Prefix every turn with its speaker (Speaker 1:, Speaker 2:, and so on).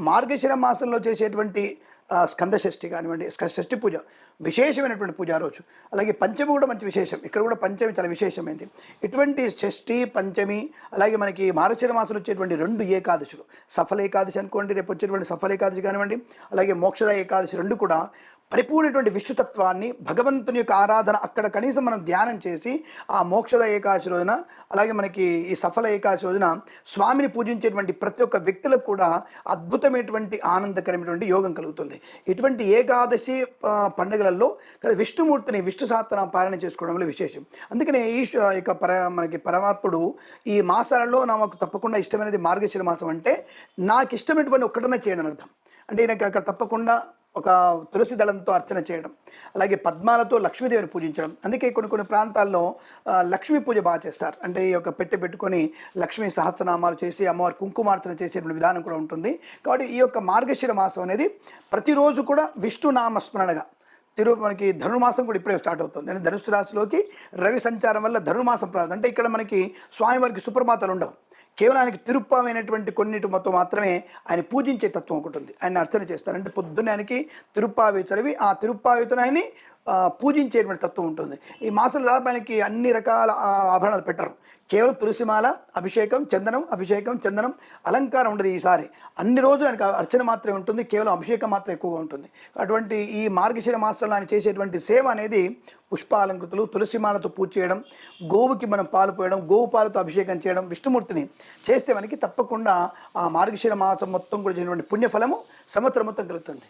Speaker 1: మార్గశిర మాసంలో చేసేటువంటి స్కంద షష్ఠి కానివ్వండి, షష్ఠి పూజ విశేషమైనటువంటి పూజ ఆ రోజు. అలాగే పంచమి కూడా మంచి విశేషం. ఇక్కడ కూడా పంచమి చాలా విశేషమైంది. ఇటువంటి షష్ఠి, పంచమి అలాగే మనకి మార్గశిర మాసంలో వచ్చేటువంటి 2 ఏకాదశులు, సఫల ఏకాదశి అనుకోండి, రేపు వచ్చేటువంటి సఫల ఏకాదశి కానివ్వండి, అలాగే మోక్షద ఏకాదశి 2 కూడా పరిపూర్ణటువంటి విష్ణుతత్వాన్ని, భగవంతుని యొక్క ఆరాధన అక్కడ కనీసం మనం ధ్యానం చేసి ఆ మోక్షద ఏకాదశి రోజున, అలాగే మనకి ఈ సఫల ఏకాదశి రోజున స్వామిని పూజించేటువంటి ప్రతి ఒక్క వ్యక్తులకు కూడా అద్భుతమైనటువంటి ఆనందకరమైనటువంటి యోగం కలుగుతుంది. ఇటువంటి ఏకాదశి పండుగలలో విష్ణుమూర్తిని, విష్ణు సహస్రనామ పారాయణ చేసుకోవడంలో విశేషం. అందుకనే మనకి పరమాత్ముడు ఈ మాసాలలో నాకు తప్పకుండా ఇష్టమైనది మార్గశిర మాసం. అంటే నాకు ఇష్టమైనటువంటి ఒక్కటనే చేయడం అని అర్థం. అంటే నాకు అక్కడ తప్పకుండా ఒక తులసి దళంతో అర్చన చేయడం, అలాగే పద్మాలతో లక్ష్మీదేవిని పూజించడం. అందుకే కొన్ని ప్రాంతాల్లో లక్ష్మీ పూజ బాగా చేస్తారు. అంటే ఈ యొక్క పెట్టుకొని లక్ష్మీ సహస్రనామాలు చేసి అమ్మవారి కుంకుమార్చన చేసేటువంటి విధానం కూడా ఉంటుంది. కాబట్టి ఈ యొక్క మార్గశిర మాసం అనేది ప్రతిరోజు కూడా విష్ణునామస్మరణగా మనకి ధనుర్మాసం కూడా ఇప్పుడే స్టార్ట్ అవుతుంది. అంటే ధనుసు రాశిలోకి రవి సంచారం వల్ల ధనుర్మాసం ప్రారంభం. అంటే ఇక్కడ మనకి స్వామివారికి సుప్రభాతాలు ఉండవు. కేవలం ఆయనకి తిరుప్పావైనటువంటి కొన్నిటితో మాత్రమే ఆయన పూజించే తత్వం ఒకటి ఉంది. ఆయన అర్చన చేస్తారు. అంటే పొద్దున్న ఆయనకి తిరుప్పావి చదివి ఆ తిరుప్పావితో ఆయన్ని పూజించేటువంటి తత్వం ఉంటుంది. ఈ మాసం దాదాపు ఆయనకి అన్ని రకాల ఆభరణాలు పెట్టరు. కేవలం తులసిమాల, అభిషేకం, చందనం, అలంకారం ఉండదు. ఈసారి అన్ని రోజులు ఆయనకు అర్చన మాత్రమే ఉంటుంది. కేవలం అభిషేకం మాత్రం ఎక్కువగా ఉంటుంది. అటువంటి ఈ మార్గశిర మాసంలో ఆయన చేసేటువంటి సేవ అనేది పుష్పాలంకృతులు, తులసిమాలతో పూజ చేయడం, గోవుకి మనం పాలు పోయడం, గోవు పాలతో అభిషేకం చేయడం, విష్ణుమూర్తిని చేస్తే మనకి తప్పకుండా ఆ మార్గశిర మాసం మొత్తం కూడా చేసినటువంటి పుణ్యఫలము సంవత్సరం మొత్తం కలుగుతుంది.